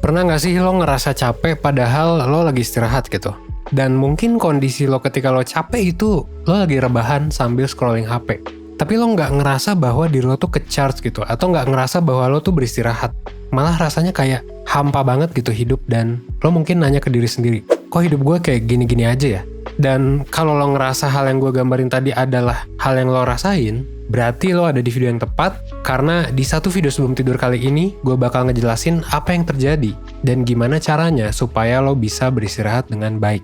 Pernah gak sih lo ngerasa capek padahal lo lagi istirahat gitu? Dan mungkin kondisi lo ketika lo capek itu, lo lagi rebahan sambil scrolling HP. Tapi lo nggak ngerasa bahwa diri lo tuh ke-charge gitu, atau nggak ngerasa bahwa lo tuh beristirahat. Malah rasanya kayak hampa banget gitu hidup, dan lo mungkin nanya ke diri sendiri, kok hidup gue kayak gini-gini aja ya? Dan kalau lo ngerasa hal yang gue gambarin tadi adalah hal yang lo rasain, berarti lo ada di video yang tepat, karena di satu video sebelum tidur kali ini, gue bakal ngejelasin apa yang terjadi, dan gimana caranya supaya lo bisa beristirahat dengan baik.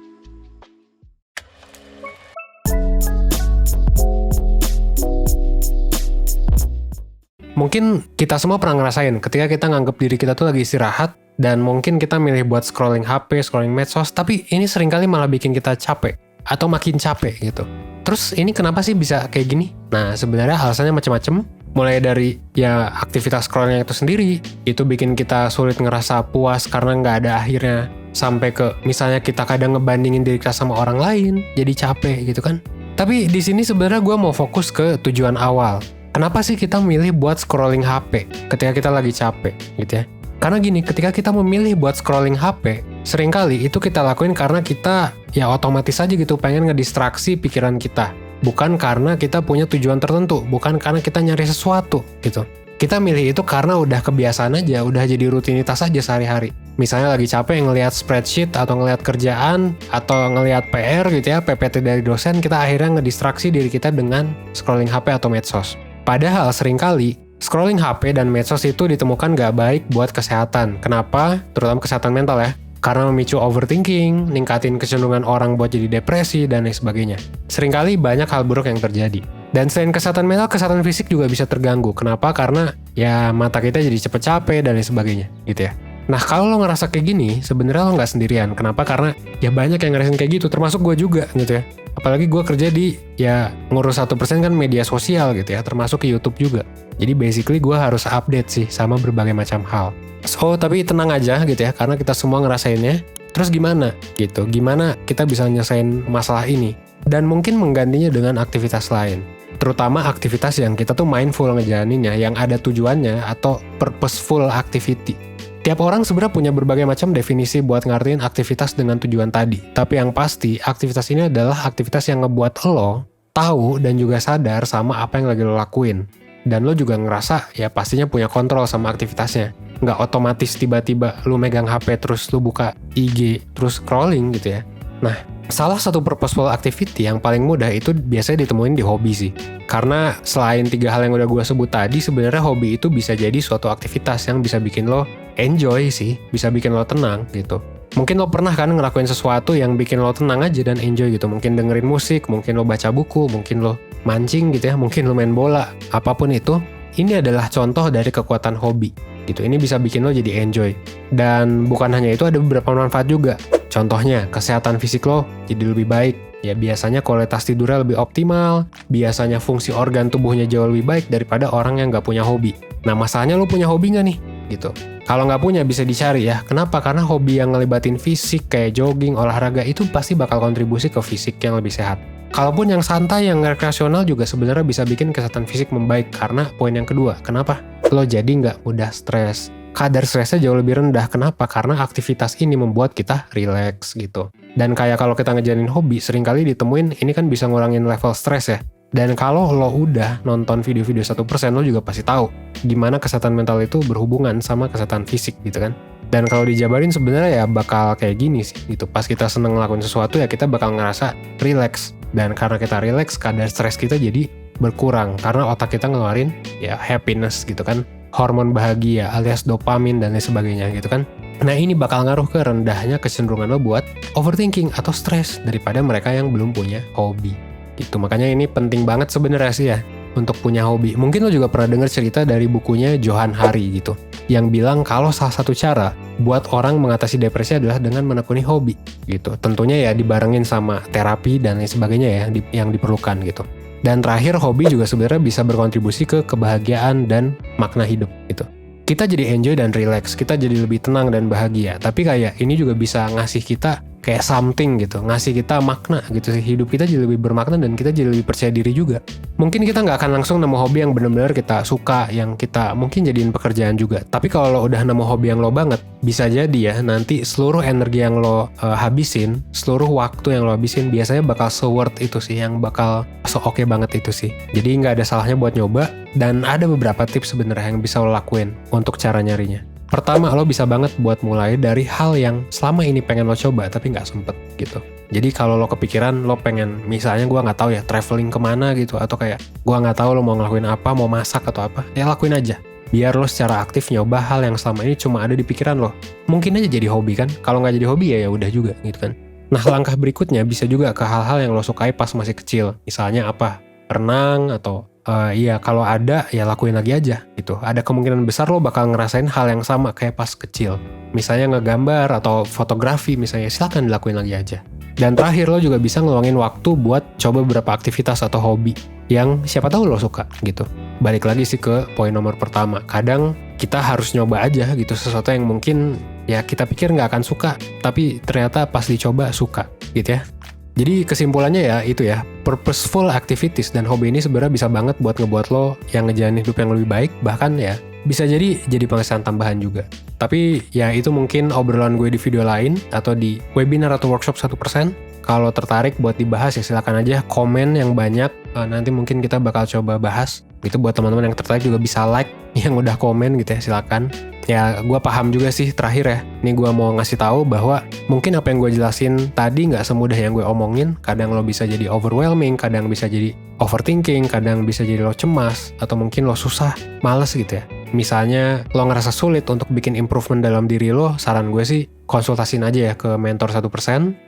Mungkin kita semua pernah ngerasain ketika kita nganggep diri kita tuh lagi istirahat, dan mungkin kita milih buat scrolling HP, scrolling medsos, tapi ini seringkali malah bikin kita capek, atau makin capek gitu. Terus ini kenapa sih bisa kayak gini? Nah, sebenarnya alasannya macam-macam. Mulai dari ya aktivitas scrollnya itu sendiri, itu bikin kita sulit ngerasa puas karena nggak ada akhirnya. Sampai ke misalnya kita kadang ngebandingin diri kita sama orang lain, jadi capek gitu kan. Tapi di sini sebenarnya gue mau fokus ke tujuan awal. Kenapa sih kita milih buat scrolling HP ketika kita lagi capek gitu ya? Karena gini, ketika kita memilih buat scrolling HP, seringkali itu kita lakuin karena kita ya otomatis aja gitu pengen ngedistraksi pikiran kita. Bukan karena kita punya tujuan tertentu, bukan karena kita nyari sesuatu gitu. Kita milih itu karena udah kebiasaan aja, udah jadi rutinitas aja sehari-hari. Misalnya lagi capek ngelihat spreadsheet atau ngelihat kerjaan atau ngelihat PR gitu ya, PPT dari dosen, kita akhirnya ngedistraksi diri kita dengan scrolling HP atau medsos. Padahal seringkali scrolling HP dan medsos itu ditemukan gak baik buat kesehatan. Kenapa? Terutama kesehatan mental ya. Karena memicu overthinking, ningkatin kecenderungan orang buat jadi depresi, dan lain sebagainya. Seringkali banyak hal buruk yang terjadi. Dan selain kesehatan mental, kesehatan fisik juga bisa terganggu. Kenapa? Karena ya mata kita jadi cepet capek, dan lain sebagainya gitu ya. Nah, kalau lo ngerasa kayak gini, sebenarnya lo nggak sendirian. Kenapa? Karena ya banyak yang ngerasain kayak gitu, termasuk gue juga gitu ya. Apalagi gue kerja di ya ngurus 1% kan media sosial gitu ya, termasuk ke YouTube juga. Jadi basically gue harus update sih sama berbagai macam hal. So, tapi tenang aja gitu ya, karena kita semua ngerasainnya. Terus gimana gitu? Gimana kita bisa nyelesain masalah ini? Dan mungkin menggantinya dengan aktivitas lain. Terutama aktivitas yang kita tuh mindful ngejalaninnya, yang ada tujuannya atau purposeful activity. Tiap orang sebenarnya punya berbagai macam definisi buat ngartiin aktivitas dengan tujuan tadi. Tapi yang pasti, aktivitas ini adalah aktivitas yang ngebuat lo tahu dan juga sadar sama apa yang lagi lo lakuin. Dan lo juga ngerasa ya pastinya punya kontrol sama aktivitasnya. Nggak otomatis tiba-tiba lo megang HP terus lo buka IG terus scrolling gitu ya. Nah, salah satu purposeful activity yang paling mudah itu biasanya ditemuin di hobi sih. Karena selain 3 hal yang udah gue sebut tadi, sebenarnya hobi itu bisa jadi suatu aktivitas yang bisa bikin lo enjoy sih, bisa bikin lo tenang gitu. Mungkin lo pernah kan ngelakuin sesuatu yang bikin lo tenang aja dan enjoy gitu. Mungkin dengerin musik, mungkin lo baca buku, mungkin lo mancing gitu ya, mungkin lo main bola, apapun itu. Ini adalah contoh dari kekuatan hobi gitu. Ini bisa bikin lo jadi enjoy. Dan bukan hanya itu, ada beberapa manfaat juga. Contohnya, kesehatan fisik lo jadi lebih baik. Ya biasanya kualitas tidurnya lebih optimal, biasanya fungsi organ tubuhnya jauh lebih baik daripada orang yang nggak punya hobi. Nah, masalahnya lo punya hobi nggak nih? Gitu. Kalau nggak punya bisa dicari ya. Kenapa? Karena hobi yang ngelibatin fisik kayak jogging, olahraga itu pasti bakal kontribusi ke fisik yang lebih sehat. Kalaupun yang santai, yang rekreasional juga sebenarnya bisa bikin kesehatan fisik membaik. Karena poin yang kedua, kenapa? Lo jadi nggak mudah stres. Kadar stresnya jauh lebih rendah. Kenapa? Karena aktivitas ini membuat kita rileks gitu. Dan kayak kalau kita ngejalanin hobi, seringkali ditemuin ini kan bisa ngurangin level stres ya. Dan kalau lo udah nonton video-video 1%, lo juga pasti tahu gimana kesehatan mental itu berhubungan sama kesehatan fisik gitu kan. Dan kalau dijabarin sebenarnya ya bakal kayak gini sih gitu. Pas kita seneng ngelakuin sesuatu ya kita bakal ngerasa rileks. Dan karena kita rileks, kadar stres kita jadi berkurang. Karena otak kita ngeluarin ya happiness gitu kan. Hormon bahagia alias dopamin dan lain sebagainya gitu kan. Nah, ini bakal ngaruh ke rendahnya kecenderungan lo buat overthinking atau stres daripada mereka yang belum punya hobi. Gitu. Makanya ini penting banget sebenarnya sih ya untuk punya hobi. Mungkin lo juga pernah dengar cerita dari bukunya Johann Hari gitu, yang bilang kalau salah satu cara buat orang mengatasi depresi adalah dengan menekuni hobi gitu. Tentunya ya dibarengin sama terapi dan lain sebagainya ya yang diperlukan gitu. Dan terakhir, hobi juga sebenarnya bisa berkontribusi ke kebahagiaan dan makna hidup gitu. Kita jadi enjoy dan relax, kita jadi lebih tenang dan bahagia. Tapi kayak ini juga bisa ngasih kita kayak something gitu, ngasih kita makna gitu sih. Hidup kita jadi lebih bermakna dan kita jadi lebih percaya diri juga. Mungkin kita nggak akan langsung nemu hobi yang benar-benar kita suka, yang kita mungkin jadiin pekerjaan juga. Tapi kalau lo udah nemu hobi yang lo banget, bisa jadi ya nanti seluruh energi yang lo habisin, seluruh waktu yang lo habisin biasanya bakal se-worth itu sih, yang bakal se-oke banget itu sih. Jadi nggak ada salahnya buat nyoba, dan ada beberapa tips sebenarnya yang bisa lo lakuin untuk cara nyarinya. Pertama, lo bisa banget buat mulai dari hal yang selama ini pengen lo coba tapi nggak sempet gitu. Jadi kalau lo kepikiran lo pengen, misalnya gue nggak tahu ya traveling kemana gitu, atau kayak gue nggak tahu lo mau ngelakuin apa, mau masak atau apa, ya lakuin aja. Biar lo secara aktif nyoba hal yang selama ini cuma ada di pikiran lo. Mungkin aja jadi hobi kan? Kalau nggak jadi hobi ya udah juga gitu kan. Nah, langkah berikutnya bisa juga ke hal-hal yang lo sukai pas masih kecil. Misalnya apa? Renang atau iya, kalau ada ya lakuin lagi aja gitu. Ada kemungkinan besar lo bakal ngerasain hal yang sama kayak pas kecil. Misalnya ngegambar atau fotografi misalnya, silakan dilakuin lagi aja. Dan terakhir, lo juga bisa ngeluangin waktu buat coba beberapa aktivitas atau hobi yang siapa tahu lo suka gitu. Balik lagi sih ke poin nomor pertama. Kadang kita harus nyoba aja gitu sesuatu yang mungkin ya kita pikir nggak akan suka, tapi ternyata pas dicoba suka gitu ya. Jadi kesimpulannya ya itu ya, purposeful activities dan hobi ini sebenarnya bisa banget buat ngebuat lo yang ngejalanin hidup yang lebih baik, bahkan ya bisa jadi penghasilan tambahan juga. Tapi ya itu mungkin obrolan gue di video lain atau di webinar atau workshop 1%. Kalau tertarik buat dibahas ya silakan aja komen yang banyak, nanti mungkin kita bakal coba bahas. Gitu buat teman-teman yang tertarik juga bisa like yang udah komen gitu ya, silakan. Ya gue paham juga sih terakhir ya, ini gue mau ngasih tahu bahwa mungkin apa yang gue jelasin tadi nggak semudah yang gue omongin. Kadang lo bisa jadi overwhelming, kadang bisa jadi overthinking, kadang bisa jadi lo cemas, atau mungkin lo susah, males gitu ya. Misalnya lo ngerasa sulit untuk bikin improvement dalam diri lo, saran gue sih konsultasin aja ya ke mentor 1%.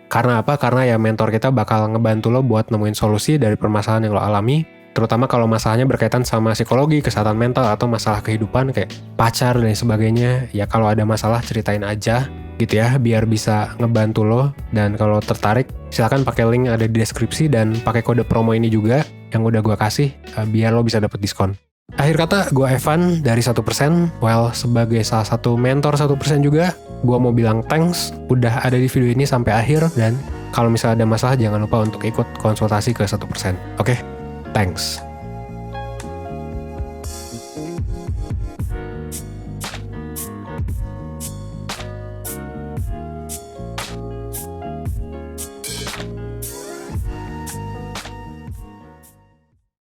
Karena apa? Karena ya mentor kita bakal ngebantu lo buat nemuin solusi dari permasalahan yang lo alami. Terutama kalau masalahnya berkaitan sama psikologi, kesehatan mental, atau masalah kehidupan kayak pacar dan sebagainya. Ya kalau ada masalah ceritain aja gitu ya, biar bisa ngebantu lo. Dan kalau tertarik silakan pakai link ada di deskripsi dan pakai kode promo ini juga yang udah gue kasih biar lo bisa dapet diskon. Akhir kata, gue Evan dari 1%. Well, sebagai salah satu mentor 1% juga, gue mau bilang thanks udah ada di video ini sampai akhir. Dan kalau misalnya ada masalah jangan lupa untuk ikut konsultasi ke 1%. Oke? Thanks.